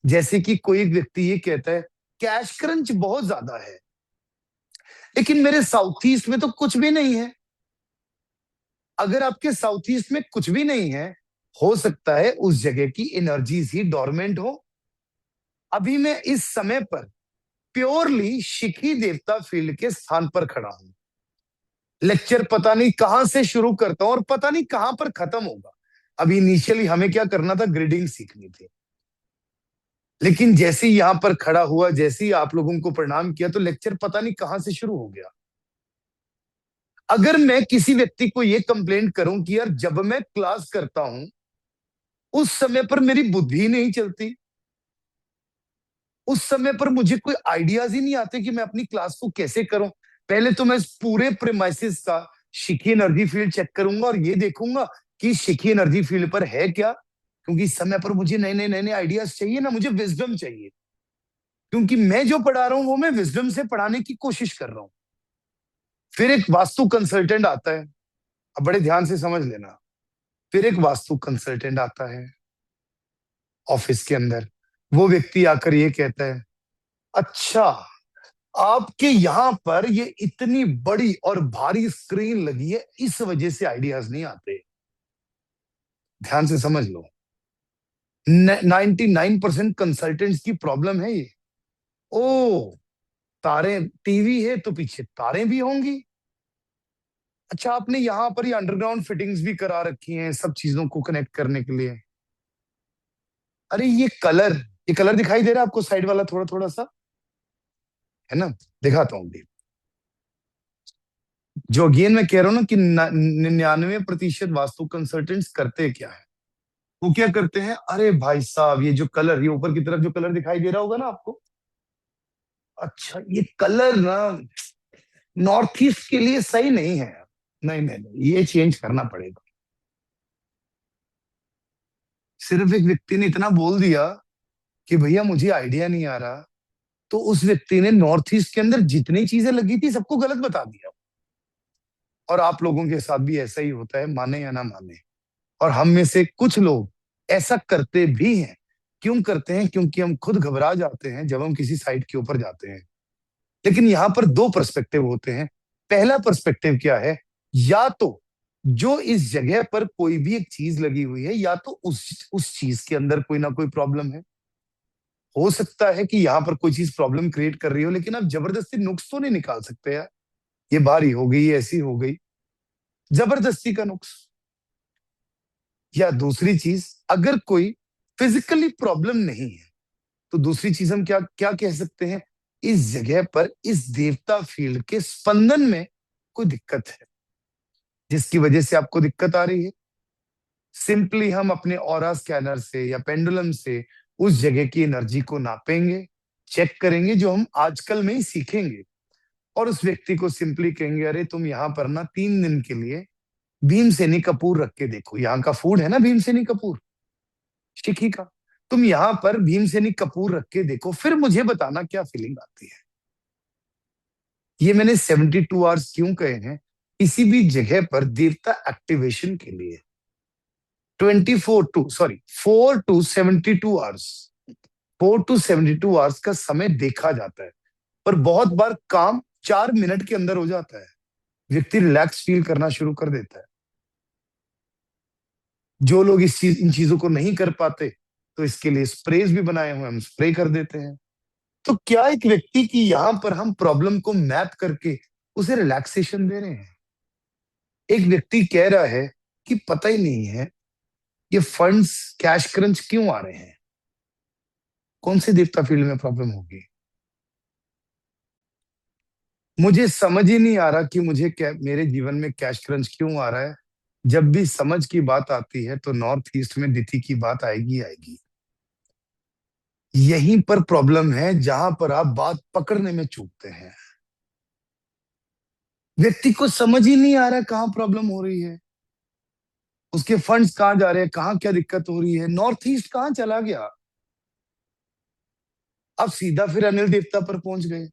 जैसे कि कोई एक व्यक्ति ये कहता है कैश क्रंच बहुत ज्यादा है, लेकिन मेरे साउथ ईस्ट में तो कुछ भी नहीं है। अगर आपके साउथ ईस्ट में कुछ भी नहीं है, हो सकता है उस जगह की एनर्जीज ही डोरमेंट हो। अभी मैं इस समय पर प्योरली शिखी देवता फील्ड के स्थान पर खड़ा हूं। लेक्चर पता नहीं कहां से शुरू करता हूं और पता नहीं कहां पर खत्म होगा। अभी इनिशियली हमें क्या करना था, ग्रिडिंग सीखनी थी, लेकिन जैसे ही यहां पर खड़ा हुआ, जैसे ही आप लोगों को प्रणाम किया, तो लेक्चर पता नहीं कहां से शुरू हो गया। अगर मैं किसी व्यक्ति को यह कंप्लेंट करूं कि यार जब मैं क्लास करता हूं उस समय पर मेरी बुद्धि नहीं चलती, उस समय पर मुझे कोई आइडियाज ही नहीं आते कि मैं अपनी क्लास को कैसे करूं। पहले तो मैं इस पूरे प्रेमाइसिस का शिखी एनर्जी फील्ड चेक करूंगा और ये देखूंगा कि शिखी एनर्जी फील्ड पर है क्या, क्योंकि इस समय पर मुझे नए नए आइडियाज चाहिए ना, मुझे विजडम चाहिए, क्योंकि मैं जो पढ़ा रहा हूं वो मैं विजडम से पढ़ाने की कोशिश कर रहा हूं। फिर एक वास्तु कंसल्टेंट आता है, अब बड़े ध्यान से समझ लेना। फिर एक वास्तु कंसल्टेंट आता है ऑफिस के अंदर। वो व्यक्ति आकर ये कहता है, अच्छा आपके यहाँ पर ये इतनी बड़ी और भारी स्क्रीन लगी है, इस वजह से आइडियाज नहीं आते। ध्यान से समझ लो, 99% कंसल्टेंट्स की प्रॉब्लम है ये। ओ, तारे टीवी है तो पीछे तारें भी होंगी। अच्छा, आपने यहाँ पर ये अंडरग्राउंड फिटिंग्स भी करा रखी हैं सब चीजों को कनेक्ट करने के लिए। अरे ये कलर दिखाई दे रहा है आपको, साइड वाला थोड़ा थोड़ा सा, है ना? दिखाता हूँ अभी। जो अगेन मैं कह रहा हूँ ना कि 99% वास्तु कंसल्टेंट्स करते क्या है, वो क्या करते हैं, अरे भाई साहब ये जो कलर, ये ऊपर की तरफ जो कलर दिखाई दे रहा होगा ना आपको, अच्छा ये कलर ना नॉर्थ ईस्ट के लिए सही नहीं है। नहीं, ये चेंज करना पड़ेगा। सिर्फ एक व्यक्ति ने इतना बोल दिया कि भैया मुझे आइडिया नहीं आ रहा, तो उस व्यक्ति ने नॉर्थ ईस्ट के अंदर जितनी चीजें लगी थी सबको गलत बता दिया। और आप लोगों के साथ भी ऐसा ही होता है, माने या ना माने। और हम में से कुछ लोग ऐसा करते भी हैं। क्यों करते हैं? क्योंकि हम खुद घबरा जाते हैं जब हम किसी साइट के ऊपर जाते हैं। लेकिन यहां पर दो पर्सपेक्टिव होते हैं। पहला पर्सपेक्टिव क्या है, या तो जो इस जगह पर कोई भी एक चीज लगी हुई है, या तो उस चीज के अंदर कोई ना कोई प्रॉब्लम है। हो सकता है कि यहां पर कोई चीज प्रॉब्लम क्रिएट कर रही हो, लेकिन आप जबरदस्ती नुक्स तो नहीं निकाल सकते यार, ये भारी हो गई, ऐसी हो गई, जबरदस्ती का नुक्स। या दूसरी चीज, अगर कोई फिजिकली प्रॉब्लम नहीं है, तो दूसरी चीज हम क्या क्या कह सकते हैं, इस जगह पर इस देवता फील्ड के स्पंदन में कोई दिक्कत है, जिसकी वजह से आपको दिक्कत आ रही है। सिंपली हम अपने ऑरा स्कैनर से या पेंडुलम से उस जगह की एनर्जी को नापेंगे, चेक करेंगे, जो हम आजकल में ही सीखेंगे। और उस व्यक्ति को सिंपली कहेंगे, अरे तुम यहाँ पर ना 3 दिन के लिए भीमसेनी कपूर रख के देखो, यहाँ का फूड है ना भीमसेनी कपूर, शिखी का। तुम यहाँ पर भीमसेनी कपूर रख के देखो, फिर मुझे बताना क्या फीलिंग आती है। ये मैंने 72 आवर्स क्यों कहे हैं? किसी भी जगह पर देवता एक्टिवेशन के लिए 4 टू 72 आवर्स 4 टू 72 आवर्स का समय देखा जाता है। पर बहुत बार काम 4 मिनट के अंदर हो जाता है, व्यक्ति रिलैक्स फील करना शुरू कर देता है। जो लोग इन चीजों को नहीं कर पाते, तो इसके लिए स्प्रेज भी बनाए हुए, हम स्प्रे कर देते हैं। तो क्या एक व्यक्ति की यहां पर हम प्रॉब्लम को मैप करके उसे रिलैक्सेशन दे रहे हैं? एक व्यक्ति कह रहा है कि पता ही नहीं है ये फंड्स कैश क्रंच क्यों आ रहे हैं, कौन से देवता फील्ड में प्रॉब्लम होगी। मुझे समझ ही नहीं आ रहा कि मुझे क्या, मेरे जीवन में कैश क्रंच क्यों आ रहा है। जब भी समझ की बात आती है तो नॉर्थ ईस्ट में तिथि की बात आएगी आएगी। यहीं पर प्रॉब्लम है जहां पर आप बात पकड़ने में चूकते हैं। व्यक्ति को समझ ही नहीं आ रहा कहां प्रॉब्लम हो रही है, उसके फंड्स कहां जा रहे हैं, कहां क्या दिक्कत हो रही है, नॉर्थ ईस्ट कहां चला गया। अब सीधा फिर अनिल देवता पर पहुंच गए।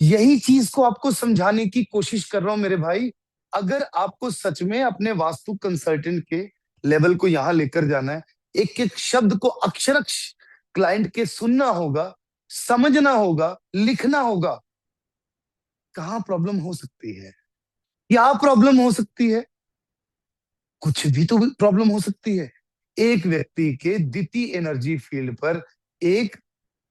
यही चीज को आपको समझाने की कोशिश कर रहा हूं मेरे भाई। अगर आपको सच में अपने वास्तु कंसल्टेंट के लेवल को यहां लेकर जाना है, एक एक शब्द को अक्षरक्ष क्लाइंट के सुनना होगा, समझना होगा, लिखना होगा। कहाँ प्रॉब्लम हो सकती है? क्या प्रॉब्लम हो सकती है? कुछ भी तो प्रॉब्लम हो सकती है। एक व्यक्ति के द्वितीय एनर्जी फील्ड पर एक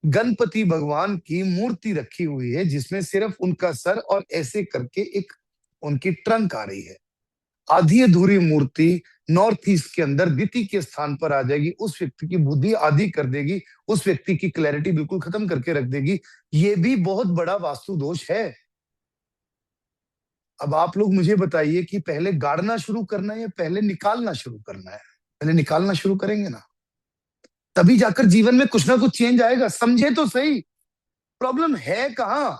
गणपति भगवान की मूर्ति रखी हुई है, जिसमें सिर्फ उनका सर और ऐसे करके एक उनकी ट्रंक आ रही है। आधी अधूरी मूर्ति नॉर्थ ईस्ट के अंदर द्वितीय के स्थान पर आ जाएगी, उस व्यक्ति की बुद्धि आधी कर देगी, उस व्यक्ति की क्लैरिटी बिल्कुल खत्म करके रख देगी। ये भी बहुत बड़ा वास्तु दोष है। अब आप लोग मुझे बताइए कि पहले गाड़ना शुरू करना है या पहले निकालना शुरू करना है? पहले निकालना शुरू करेंगे ना, तभी जाकर जीवन में कुछ ना कुछ चेंज आएगा। समझे तो सही, प्रॉब्लम है कहाँ?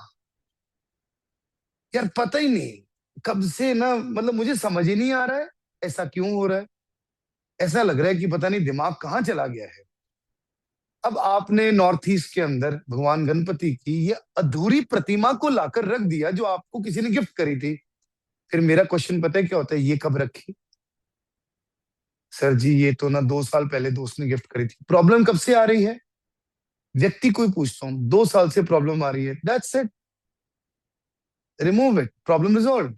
यार पता ही नहीं कब से ना, मतलब मुझे समझ ही नहीं आ रहा है ऐसा क्यों हो रहा है। ऐसा लग रहा है कि पता नहीं दिमाग कहाँ चला गया है। अब आपने नॉर्थ ईस्ट के अंदर भगवान गणपति की ये अधूरी प्रतिमा को लाकर रख दिया, जो आपको किसी ने गिफ्ट करी थी। फिर मेरा क्वेश्चन पता है क्या होता है? ये कब रखी? सर जी ये तो ना 2 साल पहले दोस्त ने गिफ्ट करी थी। प्रॉब्लम कब से आ रही है? व्यक्ति को ही पूछता हूँ, 2 साल से प्रॉब्लम आ रही है, that's it, remove it, problem resolve.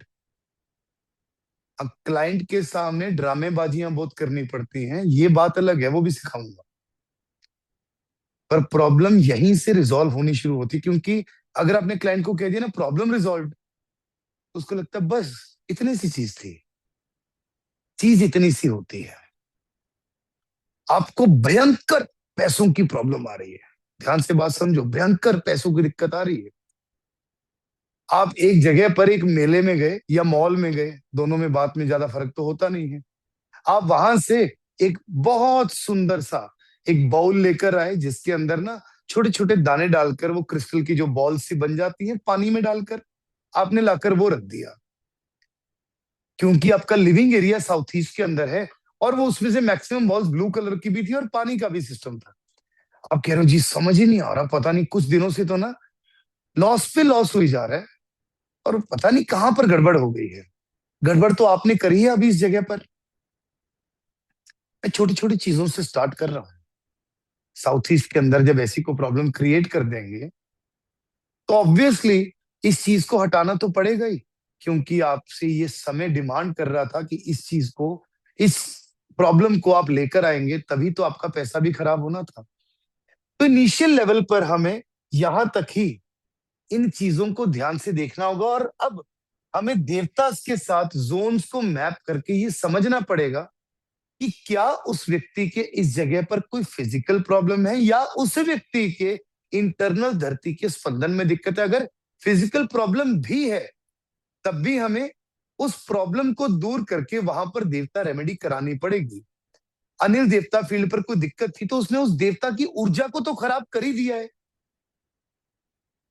अब क्लाइंट के सामने ड्रामेबाजियां बहुत करनी पड़ती हैं, ये बात अलग है, वो भी सिखाऊंगा। पर प्रॉब्लम यहीं से रिजॉल्व होनी शुरू होती है, क्योंकि अगर आपने क्लाइंट को कह दिया ना प्रॉब्लम रिजॉल्व, तो उसको लगता है बस इतनी सी चीज थी। चीज इतनी सी होती है। आपको भयंकर पैसों की प्रॉब्लम आ रही है, ध्यान से बात समझो, भयंकर पैसों की दिक्कत आ रही है। आप एक जगह पर एक मेले में गए या मॉल में गए, दोनों में बात में ज्यादा फर्क तो होता नहीं है। आप वहां से एक बहुत सुंदर सा एक बाउल लेकर आए, जिसके अंदर ना छोटे छोटे दाने डालकर वो क्रिस्टल की जो बॉल सी बन जाती है, पानी में डालकर आपने लाकर वो रख दिया, क्योंकि आपका लिविंग एरिया साउथ ईस्ट के अंदर है। और वो उसमें से मैक्सिमम बॉल्स ब्लू कलर की भी थी और पानी का भी सिस्टम था। अब कह रहे हो जी समझ ही नहीं आ रहा, पता नहीं कुछ दिनों से तो ना लॉस पे लॉस हुई जा रहा है, और पता नहीं कहां पर गड़बड़ हो गई है। गड़बड़ तो आपने करी है अभी इस जगह पर। मैं छोटी छोटी चीजों से स्टार्ट कर रहा हूँ। साउथ ईस्ट के अंदर जब ऐसी को प्रॉब्लम क्रिएट कर देंगे, तो ऑब्वियसली इस चीज को हटाना तो पड़ेगा ही, क्योंकि आपसे ये समय डिमांड कर रहा था कि इस चीज को, इस प्रॉब्लम को आप लेकर आएंगे, तभी तो आपका पैसा भी खराब होना था। तो इनिशियल लेवल पर हमें यहां तक ही इन चीजों को ध्यान से देखना होगा, और अब हमें देवता के साथ जोन्स को मैप करके ये समझना पड़ेगा कि क्या उस व्यक्ति के इस जगह पर कोई फिजिकल प्रॉब्लम है, या उस व्यक्ति के इंटरनल धरती के स्पंदन में दिक्कत है। अगर फिजिकल प्रॉब्लम भी है, तब भी हमें उस प्रॉब्लम को दूर करके वहां पर देवता रेमेडी करानी पड़ेगी। अनिल देवता फील्ड पर कोई दिक्कत थी, तो उसने उस देवता की ऊर्जा को तो खराब कर ही दिया है।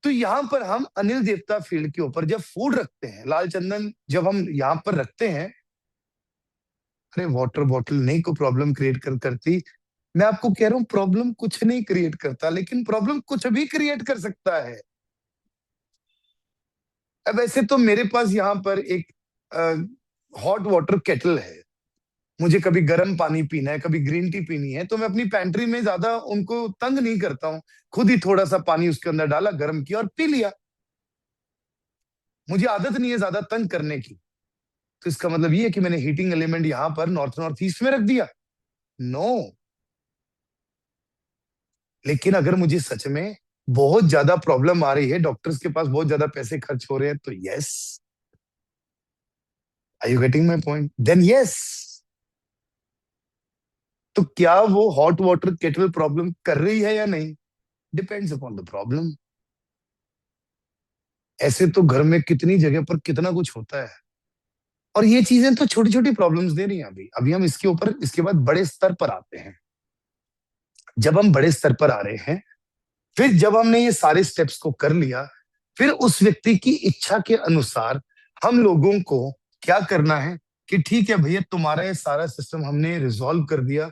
तो यहां पर हम अनिल देवता फील्ड के ऊपर जब फूड रखते हैं, लाल चंदन जब हम यहां पर रखते हैं, अरे वाटर बॉटल नहीं को प्रॉब्लम क्रिएट करती। मैं आपको कह रहा हूं प्रॉब्लम कुछ नहीं क्रिएट करता, लेकिन प्रॉब्लम कुछ भी क्रिएट कर सकता है। अब वैसे तो मेरे पास यहाँ पर एक हॉट वाटर केटल है। मुझे कभी गर्म पानी पीना है, कभी ग्रीन टी पीनी है, तो मैं अपनी पैंट्री में ज्यादा उनको तंग नहीं करता हूँ। खुद ही थोड़ा सा पानी उसके अंदर डाला, गर्म किया और पी लिया। मुझे आदत नहीं है ज्यादा तंग करने की। तो इसका मतलब ये है कि मैंने हीटिंग एलिमेंट यहाँ पर नॉर्थ नॉर्थ ईस्ट में रख दिया? नो। लेकिन अगर मुझे सच में बहुत ज्यादा प्रॉब्लम आ रही है, डॉक्टर्स के पास बहुत ज्यादा पैसे खर्च हो रहे हैं, तो yes, are you getting my point? Then yes. तो क्या वो हॉट वाटर केटल प्रॉब्लम कर रही है या नहीं? Depends upon the problem. ऐसे तो घर में कितनी जगह पर कितना कुछ होता है, और ये चीजें तो छोटी छोटी प्रॉब्लम्स दे रही हैं। अभी अभी हम इसके ऊपर, इसके बाद बड़े स्तर पर आते हैं। जब हम बड़े स्तर पर आ रहे हैं, फिर जब हमने ये सारे स्टेप्स को कर लिया, फिर उस व्यक्ति की इच्छा के अनुसार हम लोगों को क्या करना है कि ठीक है भैया, तुम्हारा ये सारा सिस्टम हमने रिजॉल्व कर दिया।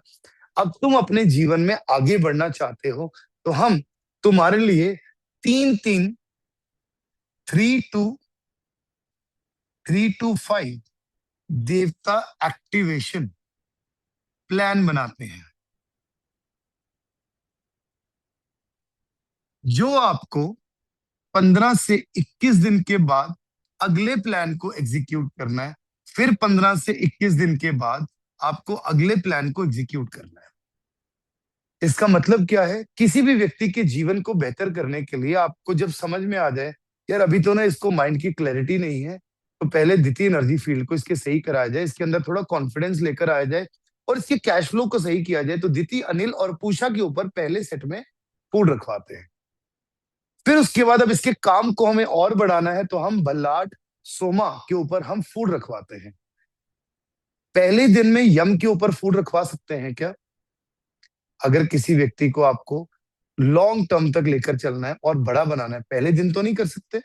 अब तुम अपने जीवन में आगे बढ़ना चाहते हो, तो हम तुम्हारे लिए तीन तीन 3 to 5 देवता एक्टिवेशन प्लान बनाते हैं। जो आपको 15 से 21 दिन के बाद अगले प्लान को एग्जीक्यूट करना है, फिर 15 से 21 दिन के बाद आपको अगले प्लान को एग्जीक्यूट करना है। इसका मतलब क्या है? किसी भी व्यक्ति के जीवन को बेहतर करने के लिए आपको जब समझ में आ जाए, यार अभी तो ना इसको माइंड की क्लैरिटी नहीं है, तो पहले द्वितीय एनर्जी फील्ड को इसके सही कराया जाए, इसके अंदर थोड़ा कॉन्फिडेंस लेकर आया जाए और इसके कैश फ्लो को सही किया जाए। तो द्वितीय अनिल और पूषा के ऊपर पहले सेट में फूड रखवाते हैं। फिर उसके बाद अब इसके काम को हमें और बढ़ाना है, तो हम बल्लाट सोमा के ऊपर हम फूड रखवाते हैं। पहले दिन में यम के ऊपर फूड रखवा सकते हैं क्या? अगर किसी व्यक्ति को आपको लॉन्ग टर्म तक लेकर चलना है और बड़ा बनाना है, पहले दिन तो नहीं कर सकते,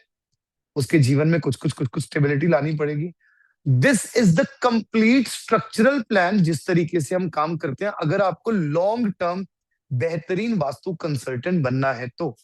उसके जीवन में कुछ कुछ स्टेबिलिटी लानी पड़ेगी। This is the complete structural plan जिस तरीके से हम काम करते हैं, अगर आपको लॉन्ग टर्म बेहतरीन वास्तु कंसल्टेंट बनना है तो।